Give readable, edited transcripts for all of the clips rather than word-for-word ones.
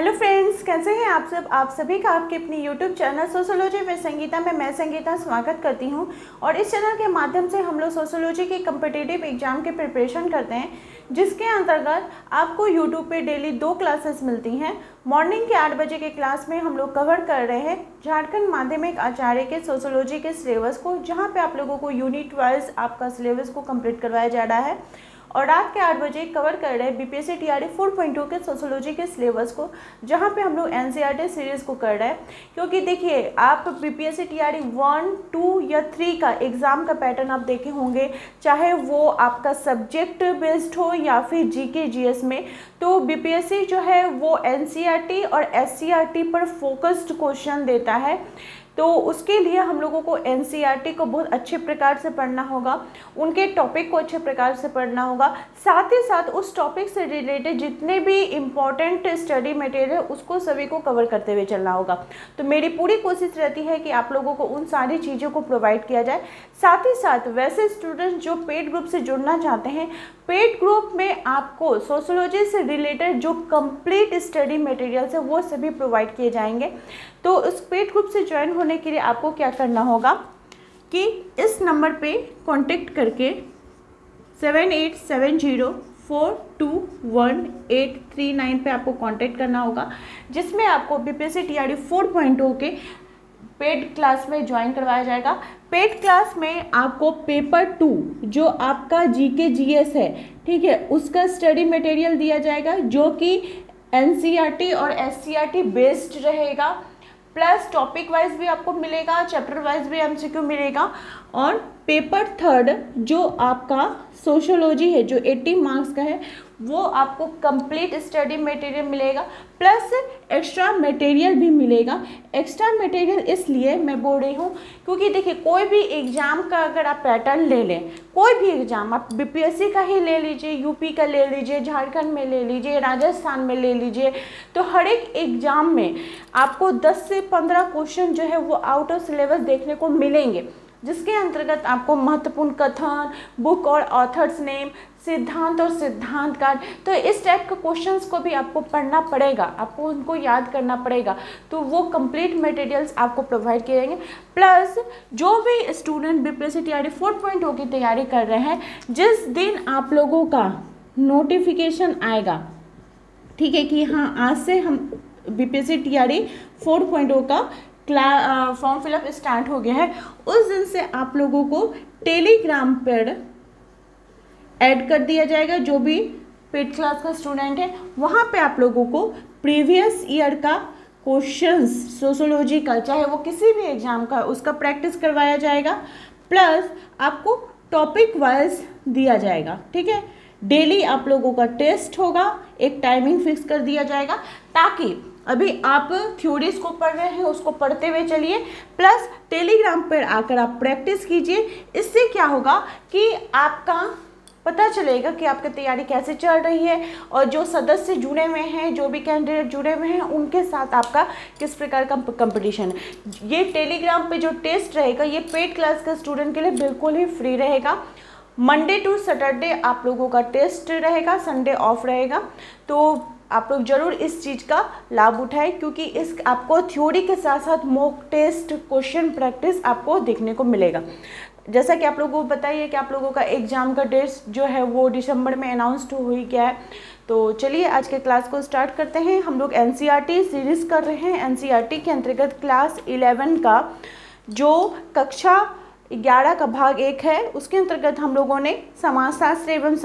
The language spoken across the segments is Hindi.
हेलो फ्रेंड्स, कैसे हैं आप सब। आप सभी का आपके अपनी YouTube channel sociology with Sangeeta में मैं संगीता स्वागत करती हूं। और इस चैनल के माध्यम से हम लोग सोशियोलॉजी के कम्पिटिटिव एग्जाम के प्रिपरेशन करते हैं, जिसके अंतर्गत आपको यूट्यूब पे डेली 2 क्लासेस मिलती हैं। मॉर्निंग के 8 बजे के क्लास में हम लोग कवर कर रहे हैं झारखंड माध्यमिक आचार्य के सोशियोलॉजी के सिलेबस को, जहाँ पे आप लोगों को यूनिट वाइज आपका सिलेबस को कंप्लीट करवाया जा रहा है। और रात के 8 बजे कवर कर रहे हैं बीपीएससी टीआरई 4.2 के सोशियोलॉजी के सिलेबस को, जहाँ पे हम लोग एनसीईआरटी सीरीज़ को कर रहे हैं। क्योंकि देखिए, आप बीपीएससी टीआरई 1, 2 या 3 का एग्ज़ाम का पैटर्न आप देखे होंगे, चाहे वो आपका सब्जेक्ट बेस्ड हो या फिर जीके जीएस में, तो बीपीएससी जो है वो एनसीईआरटी और एससीईआरटी पर फोकस्ड क्वेश्चन देता है। तो उसके लिए हम लोगों को एनसीईआरटी को बहुत अच्छे प्रकार से पढ़ना होगा, उनके टॉपिक को अच्छे प्रकार से पढ़ना होगा, साथ ही साथ उस टॉपिक से रिलेटेड जितने भी इम्पॉर्टेंट स्टडी मटेरियल है उसको सभी को कवर करते हुए चलना होगा। तो मेरी पूरी कोशिश रहती है कि आप लोगों को उन सारी चीज़ों को प्रोवाइड किया जाए। साथ ही साथ वैसे स्टूडेंट्स जो पेड ग्रुप से जुड़ना चाहते हैं, पेड ग्रुप में आपको सोशियोलॉजी से रिलेटेड जो कंप्लीट स्टडी मटेरियल्स है वो सभी प्रोवाइड किए जाएंगे। तो उस पेड ग्रुप से ज्वाइन होने के लिए आपको क्या करना होगा कि इस नंबर पे कांटेक्ट करके 7870421839 पे आपको कांटेक्ट करना होगा, जिसमें आपको बीपीएससी टीआरई 4.0 के पेड क्लास में ज्वाइन करवाया जाएगा। पेड क्लास में आपको पेपर 2 जो आपका जीके जीएस है, ठीक है, उसका स्टडी मटेरियल दिया जाएगा, जो कि एनसीईआरटी और एससीईआरटी बेस्ड रहेगा। प्लस टॉपिक वाइज भी आपको मिलेगा, चैप्टर वाइज भी एमसीक्यू मिलेगा। और पेपर 3 जो आपका सोशियोलॉजी है, जो 80 मार्क्स का है, वो आपको कंप्लीट स्टडी मटेरियल मिलेगा, प्लस एक्स्ट्रा मटेरियल भी मिलेगा। एक्स्ट्रा मटेरियल इसलिए मैं बोल रही हूँ क्योंकि देखिए, कोई भी एग्ज़ाम का अगर आप पैटर्न ले लें, कोई भी एग्ज़ाम आप बीपीएससी का ही ले लीजिए, यूपी का ले लीजिए, झारखंड में ले लीजिए, राजस्थान में ले लीजिए, तो हर एक एग्ज़ाम में आपको 10 से 15 क्वेश्चन जो है वो आउट ऑफ सिलेबस देखने को मिलेंगे, जिसके अंतर्गत आपको महत्वपूर्ण कथन, बुक और ऑथर्स नेम, सिद्धांत और सिद्धांत कार्ड, तो इस टाइप के क्वेश्चंस को भी आपको पढ़ना पड़ेगा, आपको उनको याद करना पड़ेगा। तो वो कंप्लीट मटेरियल्स आपको प्रोवाइड किए जाएंगे। प्लस जो भी स्टूडेंट बीपीएससी टीआरई 4.0 की तैयारी कर रहे हैं, जिस दिन आप लोगों का नोटिफिकेशन आएगा, ठीक है, कि हाँ आज से हम बीपीएससी टीआरई 4.0 का फॉर्म फिलअप स्टार्ट हो गया है, उस दिन से आप लोगों को टेलीग्राम पर ऐड कर दिया जाएगा। जो भी पेड क्लास का स्टूडेंट है, वहाँ पे आप लोगों को प्रीवियस ईयर का क्वेश्चंस सोशियोलॉजी का, चाहे वो किसी भी एग्जाम का, उसका प्रैक्टिस करवाया जाएगा। प्लस आपको टॉपिक वाइज दिया जाएगा, ठीक है। डेली आप लोगों का टेस्ट होगा, एक टाइमिंग फिक्स कर दिया जाएगा, ताकि अभी आप थ्योरीज को पढ़ रहे हैं उसको पढ़ते हुए चलिए, प्लस टेलीग्राम पर आकर आप प्रैक्टिस कीजिए। इससे क्या होगा कि आपका पता चलेगा कि आपकी तैयारी कैसे चल रही है, और जो सदस्य जुड़े हुए हैं, जो भी कैंडिडेट जुड़े हुए हैं, उनके साथ आपका किस प्रकार का कंपटीशन है। ये टेलीग्राम पे जो टेस्ट रहेगा, ये पेड क्लास का स्टूडेंट के लिए बिल्कुल ही फ्री रहेगा। मंडे टू सैटरडे आप लोगों का टेस्ट रहेगा, संडे ऑफ रहेगा। तो आप लोग जरूर इस चीज़ का लाभ उठाएं, क्योंकि इस आपको थ्योरी के साथ साथ मॉक टेस्ट, क्वेश्चन प्रैक्टिस आपको देखने को मिलेगा। जैसा कि आप लोगों को बताइए कि आप लोगों का एग्ज़ाम का डेट जो है वो दिसंबर में अनाउंस्ड हो ही गया है। तो चलिए आज के क्लास को स्टार्ट करते हैं। हम लोग एनसीईआरटी सीरीज़ कर रहे हैं। एनसीईआरटी के अंतर्गत क्लास 11 का जो कक्षा 11 का भाग 1 है, उसके अंतर्गत हम लोगों ने समाजशास्त्र एवं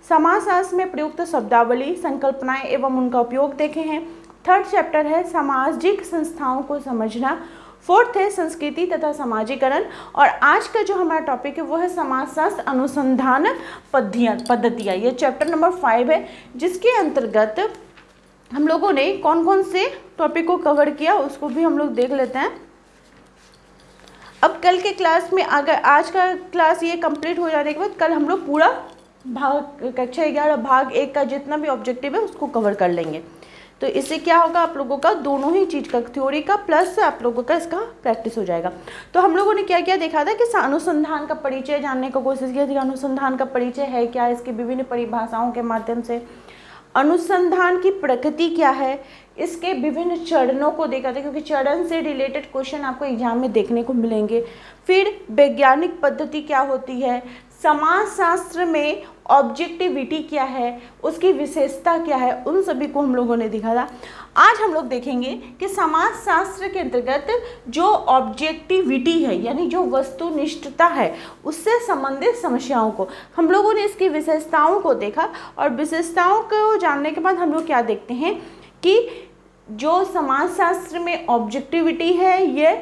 समाजशास्त्र में प्रयुक्त शब्दावली, संकल्पनाएं एवं उनका उपयोग देखे हैं। 3rd चैप्टर है सामाजिक संस्थाओं को समझना। 4th है संस्कृति तथा समाजीकरण। और आज का जो हमारा टॉपिक है वो है समाजशास्त्र अनुसंधान पद्धतियाँ। ये चैप्टर नंबर 5 है, जिसके अंतर्गत हम लोगों ने कौन कौन से टॉपिक को कवर किया उसको भी हम लोग देख लेते हैं। अब कल के क्लास में, अगर आज का क्लास ये कंप्लीट हो जाने के बाद, कल हम लोग पूरा कक्षा 11 भाग 1 का जितना भी ऑब्जेक्टिव है उसको कवर कर लेंगे। तो इससे क्या होगा, आप लोगों का दोनों ही चीज़ का, थ्योरी का प्लस आप लोगों का इसका प्रैक्टिस हो जाएगा। तो हम लोगों ने क्या क्या देखा था कि अनुसंधान का परिचय जानने का कोशिश किया थी। अनुसंधान का परिचय है क्या, इसकी विभिन्न परिभाषाओं के माध्यम से अनुसंधान की प्रकृति क्या है, इसके विभिन्न चरणों को देखा था, क्योंकि चरण से रिलेटेड क्वेश्चन आपको एग्जाम में देखने को मिलेंगे। फिर वैज्ञानिक पद्धति क्या होती है, समाजशास्त्र में ऑब्जेक्टिविटी क्या है, उसकी विशेषता क्या है, उन सभी को हम लोगों ने देखा था। आज हम लोग देखेंगे कि समाजशास्त्र के अंतर्गत जो ऑब्जेक्टिविटी है यानी जो वस्तुनिष्ठता है उससे संबंधित समस्याओं को हम लोगों ने इसकी विशेषताओं को देखा, और विशेषताओं को जानने के बाद हम लोग क्या देखते हैं कि जो समाजशास्त्र में ऑब्जेक्टिविटी है ये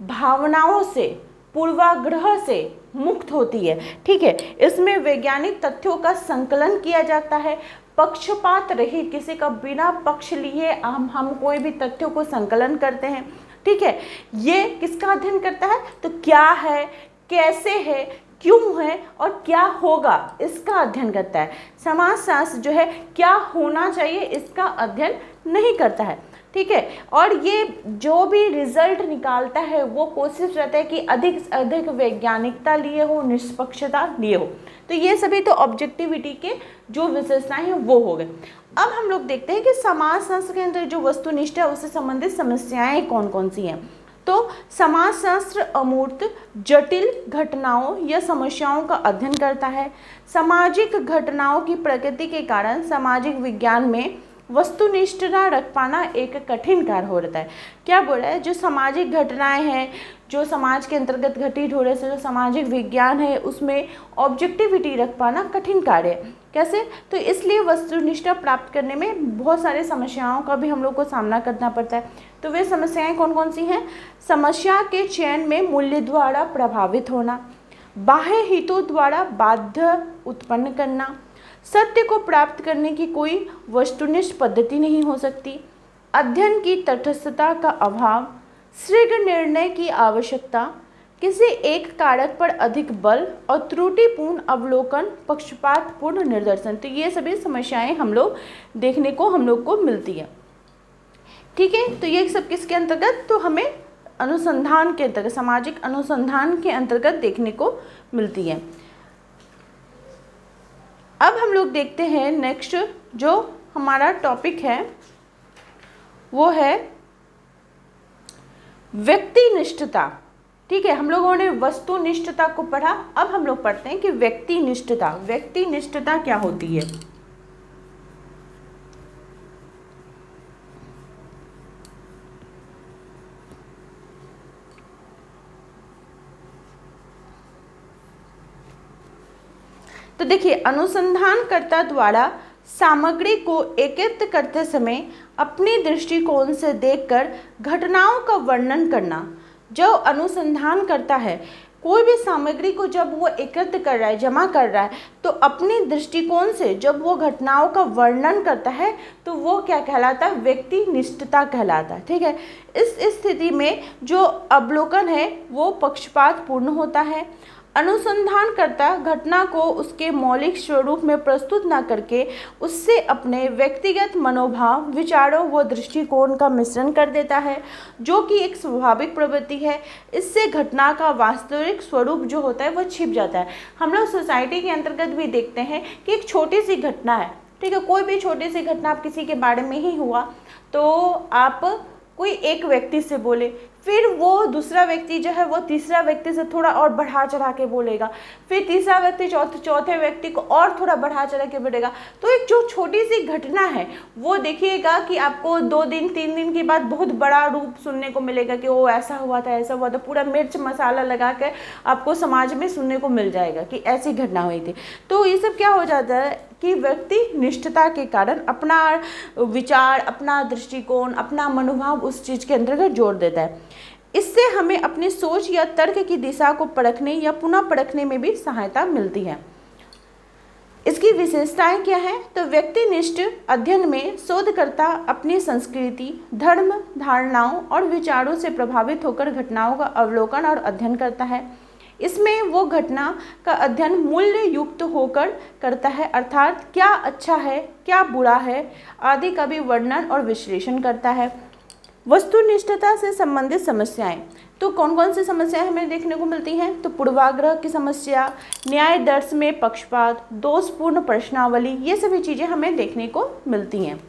भावनाओं से, पूर्वाग्रह से मुक्त होती है। ठीक है, इसमें वैज्ञानिक तथ्यों का संकलन किया जाता है, पक्षपात रहित, किसी का बिना पक्ष लिए हम कोई भी तथ्यों को संकलन करते हैं। ठीक है, ये किसका अध्ययन करता है, तो क्या है, कैसे है, क्यों है और क्या होगा, इसका अध्ययन करता है। समाजशास्त्र जो है क्या होना चाहिए इसका अध्ययन नहीं करता है। ठीक है, और ये जो भी रिजल्ट निकालता है वो कोशिश रहता है कि अधिक से अधिक वैज्ञानिकता लिए हो, निष्पक्षता लिए हो। तो ये सभी तो ऑब्जेक्टिविटी के जो विशेषताएं हैं वो हो गए। अब हम लोग देखते हैं कि समाजशास्त्र के अंदर जो वस्तुनिष्ठ है उससे संबंधित समस्याएं कौन कौन सी हैं। तो समाजशास्त्र अमूर्त जटिल घटनाओं या समस्याओं का अध्ययन करता है। सामाजिक घटनाओं की प्रकृति के कारण सामाजिक विज्ञान में वस्तुनिष्ठता रख पाना एक कठिन कार्य हो रहता है। क्या बोल रहा है, जो सामाजिक घटनाएं हैं, जो समाज के अंतर्गत घटित हो रहे से जो सामाजिक विज्ञान है उसमें ऑब्जेक्टिविटी रख पाना कठिन कार्य है। कैसे, तो इसलिए वस्तुनिष्ठता प्राप्त करने में बहुत सारे समस्याओं का भी हम लोग को सामना करना पड़ता है। तो वे समस्याएं कौन कौन सी हैं, समस्या के चयन में मूल्य द्वारा प्रभावित होना, बाह्य हितों द्वारा बाध्य उत्पन्न करना, सत्य को प्राप्त करने की कोई वस्तुनिष्ठ पद्धति नहीं हो सकती, अध्ययन की तटस्थता का अभाव, शीघ्र निर्णय की आवश्यकता, किसी एक कारक पर अधिक बल और त्रुटिपूर्ण अवलोकन, पक्षपातपूर्ण निर्देशन। तो ये सभी समस्याएं हम लोग देखने को हम लोग को मिलती है। ठीक है, तो ये सब किसके अंतर्गत, तो हमें अनुसंधान के अंतर्गत, सामाजिक अनुसंधान के अंतर्गत देखने को मिलती है। अब हम लोग देखते हैं नेक्स्ट जो हमारा टॉपिक है वो है व्यक्तिनिष्ठता। ठीक है, हम लोगों ने वस्तुनिष्ठता को पढ़ा, अब हम लोग पढ़ते हैं कि व्यक्तिनिष्ठता, व्यक्तिनिष्ठता क्या होती है। तो देखिए, अनुसंधानकर्ता द्वारा सामग्री को एकत्रित करते समय अपने दृष्टिकोण से देखकर घटनाओं का वर्णन करना। जो अनुसंधान करता है, कोई भी सामग्री को जब वो एकत्र कर रहा है, जमा कर रहा है, तो अपने दृष्टिकोण से जब वो घटनाओं का वर्णन करता है तो वो क्या कहलाता है, व्यक्तिनिष्ठता कहलाता है। ठीक है, इस स्थिति में जो अवलोकन है वो पक्षपातपूर्ण होता है। अनुसंधानकर्ता घटना को उसके मौलिक स्वरूप में प्रस्तुत न करके उससे अपने व्यक्तिगत मनोभाव, विचारों व दृष्टिकोण का मिश्रण कर देता है, जो कि एक स्वाभाविक प्रवृत्ति है। इससे घटना का वास्तविक स्वरूप जो होता है वो छिप जाता है। हम लोग सोसाइटी के अंतर्गत भी देखते हैं कि एक छोटी सी घटना है, ठीक है, कोई भी छोटी सी घटना आप किसी के बारे में ही हुआ तो आप कोई एक व्यक्ति से बोले, फिर वो दूसरा व्यक्ति जो है वो तीसरा व्यक्ति से थोड़ा और बढ़ा चढ़ा के बोलेगा, फिर तीसरा व्यक्ति चौथे व्यक्ति को और थोड़ा बढ़ा चढ़ा के बोलेगा। तो एक जो छोटी सी घटना है वो देखिएगा कि आपको 2 दिन 3 दिन के बाद बहुत बड़ा रूप सुनने को मिलेगा कि वो ऐसा हुआ था, ऐसा हुआ था, पूरा मिर्च मसाला लगा के आपको समाज में सुनने को मिल जाएगा कि ऐसी घटना हुई थी। तो ये सब क्या हो जाता है कि व्यक्ति निष्ठता के कारण अपना विचार, अपना दृष्टिकोण, अपना मनोभाव उस चीज़ के अंतर्गत जोड़ देता है। इससे हमें अपनी सोच या तर्क की दिशा को परखने या पुनः परखने में भी सहायता मिलती है। इसकी विशेषताएं क्या हैं, तो व्यक्तिनिष्ठ अध्ययन में शोधकर्ता अपनी संस्कृति, धर्म, धारणाओं और विचारों से प्रभावित होकर घटनाओं का अवलोकन और अध्ययन करता है। इसमें वो घटना का अध्ययन मूल्य युक्त होकर करता है, अर्थात क्या अच्छा है, क्या बुरा है आदि का भी वर्णन और विश्लेषण करता है। वस्तुनिष्ठता से संबंधित समस्याएं, तो कौन कौन सी समस्याएं हमें देखने को मिलती हैं? तो पूर्वाग्रह की समस्या, न्याय दर्श में पक्षपात, दोषपूर्ण प्रश्नावली, ये सभी चीज़ें हमें देखने को मिलती हैं।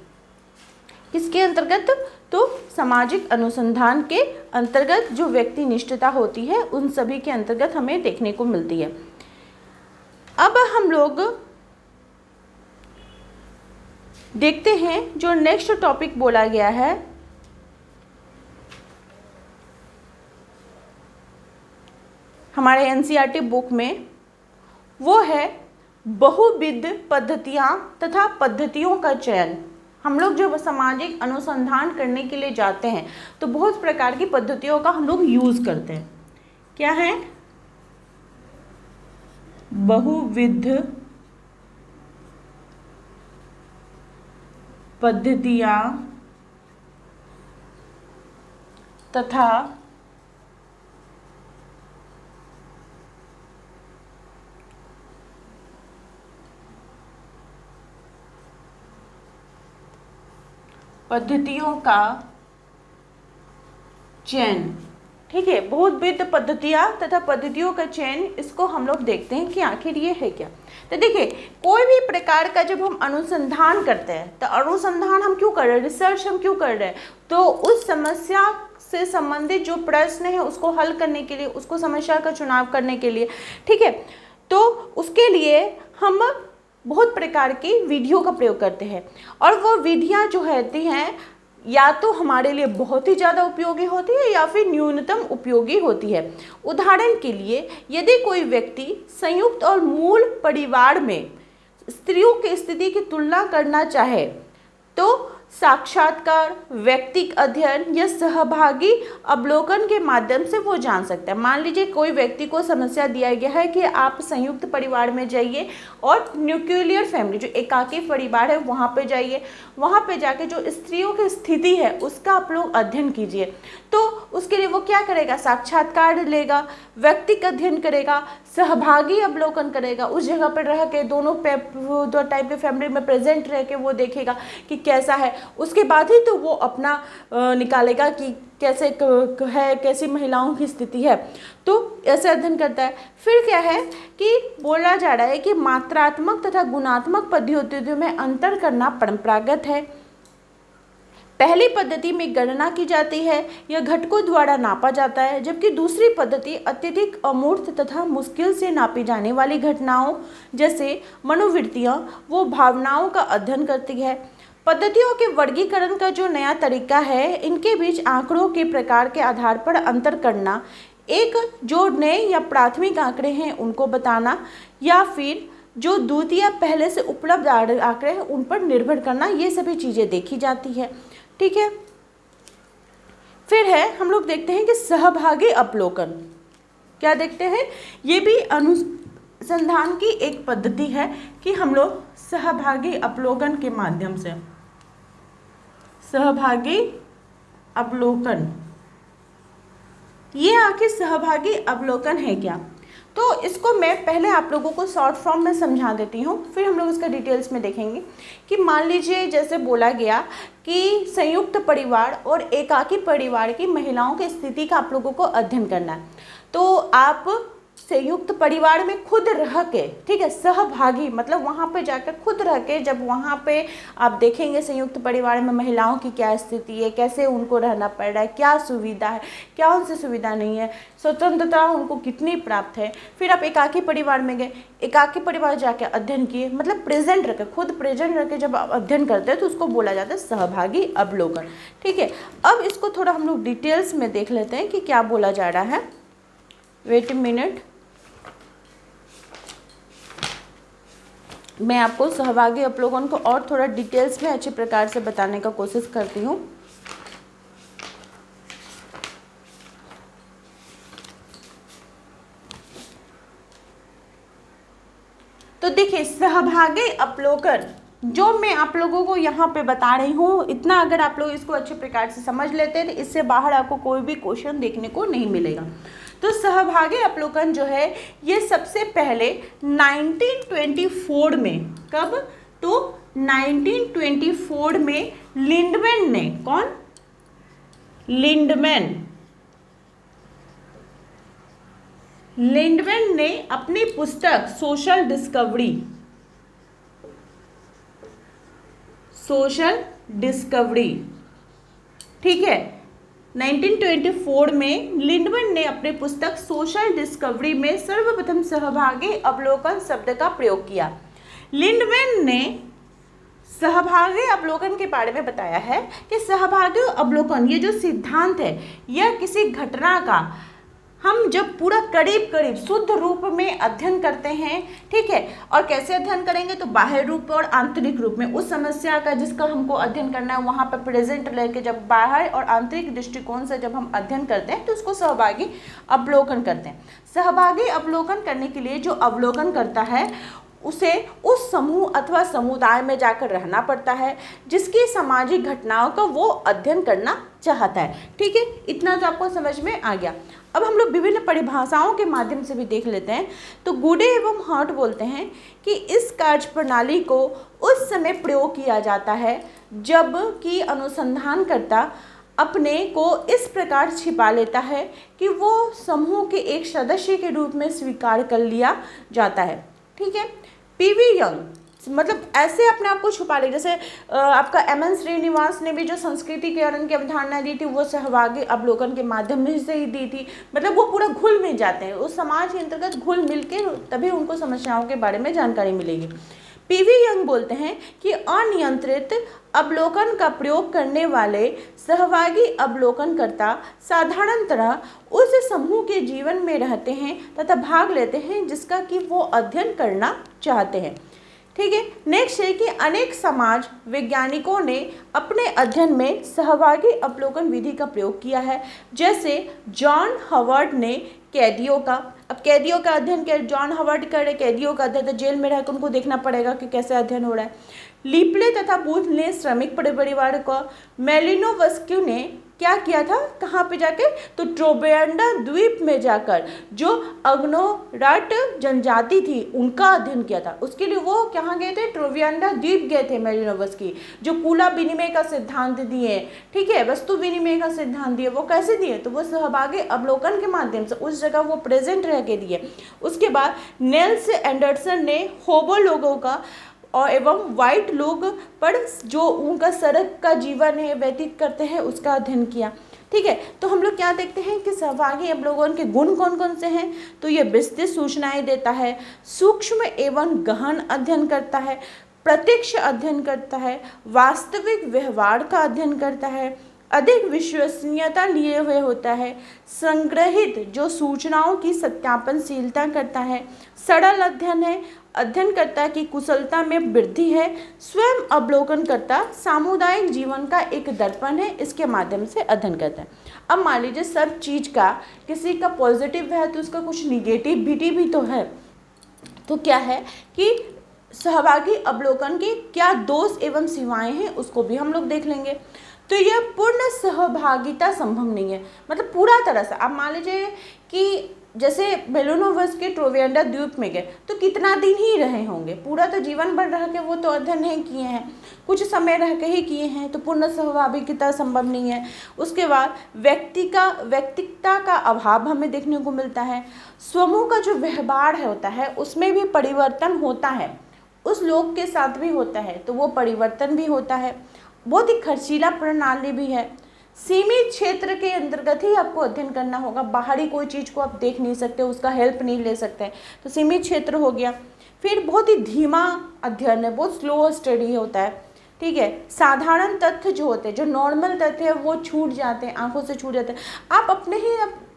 किसके अंतर्गत? तो सामाजिक अनुसंधान के अंतर्गत जो व्यक्ति निष्ठता होती है उन सभी के अंतर्गत हमें देखने को मिलती है। अब हम लोग देखते हैं जो नेक्स्ट टॉपिक बोला गया है, हमारे एनसीईआरटी बुक में, वो है बहुविध पद्धतियां तथा पद्धतियों का चयन। हम लोग जब सामाजिक अनुसंधान करने के लिए जाते हैं तो बहुत प्रकार की पद्धतियों का हम लोग यूज करते हैं। क्या है? बहुविध पद्धतियां तथा पद्धतियों का चयन। ठीक है, बहुविध पद्धतियां तथा पद्धतियों का चयन, इसको हम लोग देखते हैं कि आखिर ये है क्या। तो देखिए, कोई भी प्रकार का जब हम अनुसंधान करते हैं तो अनुसंधान हम क्यों कर रहे हैं, रिसर्च हम क्यों कर रहे हैं? तो उस समस्या से संबंधित जो प्रश्न है उसको हल करने के लिए, उसको समस्या का चुनाव करने के लिए। ठीक है, तो उसके लिए हम बहुत प्रकार की विधियों का प्रयोग करते हैं, और वो विधियां जो रहती हैं या तो हमारे लिए बहुत ही ज़्यादा उपयोगी होती है या फिर न्यूनतम उपयोगी होती है। उदाहरण के लिए, यदि कोई व्यक्ति संयुक्त और मूल परिवार में स्त्रियों की स्थिति की तुलना करना चाहे तो साक्षात्कार, व्यक्तिगत अध्ययन या सहभागी अवलोकन के माध्यम से वो जान सकता है। मान लीजिए कोई व्यक्ति को समस्या दिया गया है कि आप संयुक्त परिवार में जाइए और न्यूक्लियर फैमिली, जो एकाकी परिवार है, वहाँ पे जाइए। वहाँ पे जाके जो स्त्रियों की स्थिति है उसका आप लोग अध्ययन कीजिए। तो उसके लिए वो क्या करेगा? साक्षात्कार लेगा, व्यक्तिगत अध्ययन करेगा, सहभागी अवलोकन करेगा, उस जगह पर रह के दोनों टाइप के फैमिली में प्रेजेंट रह के वो देखेगा कि कैसा है। उसके बाद ही तो वो अपना निकालेगा कि कैसे है, कैसी महिलाओं की स्थिति है। तो ऐसे अध्ययन करता है। फिर क्या है कि बोला जा रहा है कि मात्रात्मक तथा गुणात्मक पद्धतियों में अंतर करना परंपरागत है। पहली पद्धति में गणना की जाती है या घटकों द्वारा नापा जाता है, जबकि दूसरी पद्धति अत्यधिक अमूर्त तथा मुश्किल से नापी जाने वाली घटनाओं जैसे मनोवृत्तियाँ वो भावनाओं का अध्ययन करती है। पद्धतियों के वर्गीकरण का जो नया तरीका है, इनके बीच आंकड़ों के प्रकार के आधार पर अंतर करना, एक जो नए या प्राथमिक आंकड़े हैं उनको बताना, या फिर जो द्वितीय पहले से उपलब्ध आंकड़े हैं उन पर निर्भर करना, ये सभी चीज़ें देखी जाती है। ठीक है, फिर है हम लोग देखते हैं कि सहभागी अवलोकन। क्या देखते हैं? ये भी अनुसंधान की एक पद्धति है कि हम लोग सहभागी अवलोकन के माध्यम से, सहभागी अवलोकन, ये आखिर सहभागी अवलोकन है क्या? तो इसको मैं पहले आप लोगों को शॉर्ट फॉर्म में समझा देती हूँ, फिर हम लोग इसका डिटेल्स में देखेंगे। कि मान लीजिए जैसे बोला गया कि संयुक्त परिवार और एकाकी परिवार की महिलाओं की स्थिति का आप लोगों को अध्ययन करना है। तो आप संयुक्त परिवार में खुद रह के, ठीक है, सहभागी मतलब वहाँ पे जाकर खुद रह के, जब वहाँ पे आप देखेंगे संयुक्त परिवार में महिलाओं की क्या स्थिति है, कैसे उनको रहना पड़ रहा है, क्या सुविधा है, क्या उनसे सुविधा नहीं है, स्वतंत्रता उनको कितनी प्राप्त है। फिर आप एकाकी परिवार में गए, एकाकी परिवार जाके अध्ययन किए, मतलब प्रेजेंट रह के, खुद प्रेजेंट रह के जब आप अध्ययन करते हैं तो उसको बोला जाता है सहभागी अवलोकन। ठीक है, अब इसको थोड़ा हम लोग डिटेल्स में देख लेते हैं कि क्या बोला जा रहा है। वेट ए मिनट, मैं आपको सहभागी अवलोकन को और थोड़ा डिटेल्स में अच्छे प्रकार से बताने का कोशिश करती हूँ। तो देखिए, सहभागी अवलोकन जो मैं आप लोगों को यहाँ पे बता रही हूँ, इतना अगर आप लोग इसको अच्छे प्रकार से समझ लेते हैं तो इससे बाहर आपको कोई भी क्वेश्चन देखने को नहीं मिलेगा। तो सहभागी अवलोकन जो है ये सबसे पहले 1924 में, कब? तो 1924 में लिंडमैन ने, कौन? लिंडमैन लिंडमैन ने अपनी पुस्तक सोशल डिस्कवरी, ठीक है, 1924 में लिंडमैन ने अपनी पुस्तक सोशल डिस्कवरी में सर्वप्रथम सहभागी अवलोकन शब्द का प्रयोग किया। लिंडमैन ने सहभागी अवलोकन के बारे में बताया है कि सहभागी अवलोकन ये जो सिद्धांत है यह किसी घटना का हम जब पूरा करीब शुद्ध रूप में अध्ययन करते हैं, ठीक है, और कैसे अध्ययन करेंगे तो बाह्य रूप और आंतरिक रूप में उस समस्या का जिसका हमको अध्ययन करना है वहाँ पर प्रेजेंट लेके जब बाह्य और आंतरिक दृष्टिकोण से जब हम अध्ययन करते हैं तो उसको सहभागी अवलोकन करते हैं। सहभागी अवलोकन करने के लिए जो अवलोकन करता है उसे उस समूह अथवा समुदाय में जाकर रहना पड़ता है जिसकी सामाजिक घटनाओं का वो अध्ययन करना चाहता है, ठीक है। इतना तो आपको समझ में आ गया। अब हम लोग विभिन्न परिभाषाओं के माध्यम से भी देख लेते हैं। तो गुडे एवं हर्ट बोलते हैं कि इस कार्य प्रणाली को उस समय प्रयोग किया जाता है जब कि अनुसंधानकर्ता अपने को इस प्रकार छिपा लेता है कि वो समूह के एक सदस्य के रूप में स्वीकार कर लिया जाता है, ठीक है। पीवी यंग मतलब ऐसे अपने आप को छुपा ले, जैसे आपका एमएन श्रीनिवास ने भी जो संस्कृतिकरण की अवधारणा दी थी वो सहभागी अवलोकन के माध्यम से ही दी थी। मतलब वो पूरा घुल मिल जाते हैं, उस समाज के अंतर्गत घुल मिल के तभी उनको समस्याओं के बारे में जानकारी मिलेगी। पीवी यंग बोलते हैं कि अनियंत्रित अवलोकन का प्रयोग करने वाले सहभागी अवलोकनकर्ता साधारणतः उस समूह के जीवन में रहते हैं तथा भाग लेते हैं जिसका कि वो अध्ययन करना चाहते हैं, ठीक है। नेक्स्ट है कि अनेक समाज वैज्ञानिकों ने अपने अध्ययन में सहभागी अवलोकन विधि का प्रयोग किया है, जैसे जॉन हवर्ड ने कैदियों का, अब कैदियों का अध्ययन किया, जॉन हवर्ड करे कैदियों का अध्ययन, तो जेल में रहकर उनको देखना पड़ेगा कि कैसे अध्ययन हो रहा है। लिपले तथा बूथ ने श्रमिक परिवार को, मेलिनोवस्की ने क्या किया था, कहाँ पे जाके, तो ट्रोबियांडा द्वीप में जाकर जो अग्नोराट जनजाति थी उनका अध्ययन किया था। उसके लिए वो कहाँ गए थे, ट्रोबियांडा द्वीप गए थे मेलिनोवस्की, जो कूला विनिमय का सिद्धांत दिए, ठीक है, वस्तु विनिमय का सिद्धांत दिए। वो कैसे दिए, तो वो सहभागी अवलोकन के माध्यम से उस जगह वो प्रेजेंट रह के दिए। उसके बाद नेल्स एंडरसन ने होबो लोगों का और एवं वाइट लोग पर जो उनका सड़क का जीवन है व्यतीत करते हैं उसका अध्ययन किया, ठीक है। तो हम लोग क्या देखते हैं कि सहभागी अवलोकन के गुण कौन कौन से हैं, तो ये विस्तृत सूचनाएं देता है, सूक्ष्म एवं गहन अध्ययन करता है, प्रत्यक्ष अध्ययन करता है, वास्तविक व्यवहार का अध्ययन करता है, अधिक विश्वसनीयता लिए हुए होता है, संग्रहित जो सूचनाओं की सत्यापनशीलता करता है, सरल अध्ययन है, अध्ययनकर्ता की कुशलता में वृद्धि है, स्वयं अवलोकनकर्ता सामुदायिक जीवन का एक दर्पण है, इसके माध्यम से अध्ययन करता है। अब मान लीजिए सब चीज़ का किसी का पॉजिटिव है तो उसका कुछ निगेटिविटी भी तो है, तो क्या है कि सहभागी अवलोकन के क्या दोष एवं सीमाएं हैं उसको भी हम लोग देख लेंगे। तो यह पूर्ण सहभागिता संभव नहीं है, मतलब पूरा तरह से। आप मान लीजिए कि जैसे मेलिनोवस्की ट्रोबियांडा द्वीप में गए तो कितना दिन ही रहे होंगे, पूरा तो जीवन भर रह के वो तो अध्ययन नहीं किए हैं, कुछ समय रह के ही किए हैं, तो पूर्ण सहभागिता संभव नहीं है। उसके बाद व्यक्तिकता का अभाव हमें देखने को मिलता है। समूह का जो व्यवहार होता है उसमें भी परिवर्तन होता है, उस लोग के साथ भी होता है तो वो परिवर्तन भी होता है। बहुत ही खर्चीला प्रणाली भी है। सीमित क्षेत्र के अंतर्गत ही आपको अध्ययन करना होगा, बाहरी कोई चीज़ को आप देख नहीं सकते, उसका हेल्प नहीं ले सकते, तो सीमित क्षेत्र हो गया। फिर बहुत ही धीमा अध्ययन है, बहुत स्लो स्टडी होता है, ठीक है। साधारण तथ्य जो होते हैं, जो नॉर्मल तथ्य है वो छूट जाते हैं, आंखों से छूट जाते हैं। आप अपने ही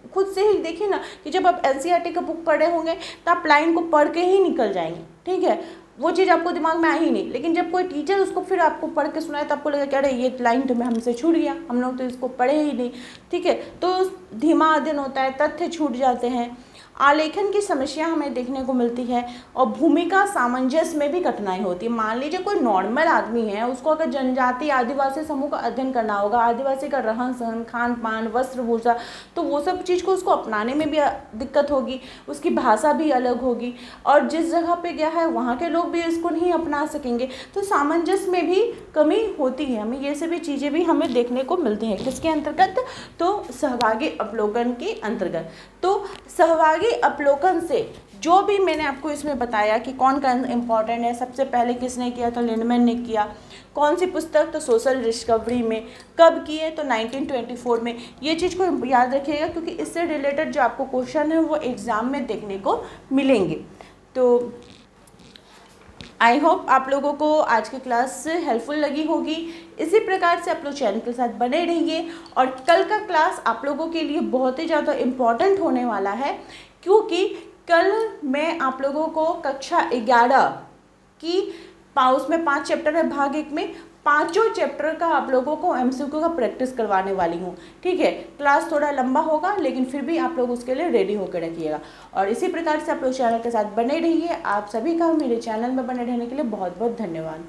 खुद से ही देखिए ना कि जब आप एनसीईआरटी का बुक पढ़े होंगे तो आप लाइन को पढ़ के ही निकल जाएंगे, ठीक है, वो चीज़ आपको दिमाग में आई ही नहीं। लेकिन जब कोई टीचर उसको फिर आपको पढ़ के सुनाए तो आपको लगेगा कि अरे ये लाइन तो मैं हमसे छूट गया, हम लोग तो इसको पढ़े ही नहीं, ठीक है। तो धीमा अध्ययन होता है, तथ्य छूट जाते हैं, आलेखन की समस्या हमें देखने को मिलती है और भूमिका सामंजस्य में भी कठिनाई होती है। मान लीजिए कोई नॉर्मल आदमी है, उसको अगर जनजाति आदिवासी समूह का अध्ययन करना होगा, आदिवासी का रहन सहन, खान पान, वस्त्र भूषा, तो वो सब चीज़ को उसको अपनाने में भी दिक्कत होगी, उसकी भाषा भी अलग होगी और जिस जगह पे गया है वहाँ के लोग भी इसको नहीं अपना सकेंगे, तो सामंजस्य में भी कमी होती है। हमें ये सभी चीज़ें भी हमें देखने को मिलती हैं किसके अंतर्गत, तो सहभागी अवलोकन के अंतर्गत। तो सहभागी आगे अवलोकन से जो भी मैंने आपको इसमें बताया कि कौन कौन इम्पॉर्टेंट है, सबसे पहले किसने किया तो लिंडमैन ने किया, कौन सी पुस्तक तो सोशल डिस्कवरी में, कब किए तो 1924 में। ये चीज़ को याद रखिएगा क्योंकि इससे रिलेटेड जो आपको क्वेश्चन है वो एग्ज़ाम में देखने को मिलेंगे। तो आई होप आप लोगों को आज की क्लास हेल्पफुल लगी होगी। इसी प्रकार से आप लोग चैनल के साथ बने रहिए और कल का क्लास आप लोगों के लिए बहुत ही ज़्यादा इम्पॉर्टेंट होने वाला है, क्योंकि कल मैं आप लोगों को कक्षा 11 की उसमें 5 चैप्टर है, भाग 1 में 5 चैप्टर का आप लोगों को एमसीक्यू का प्रैक्टिस करवाने वाली हूँ। ठीक है, क्लास थोड़ा लंबा होगा लेकिन फिर भी आप लोग उसके लिए रेडी होकर रखिएगा। और इसी प्रकार से आप लोग चैनल के साथ बने रहिए। आप सभी का मेरे चैनल में बने रहने के लिए बहुत बहुत धन्यवाद।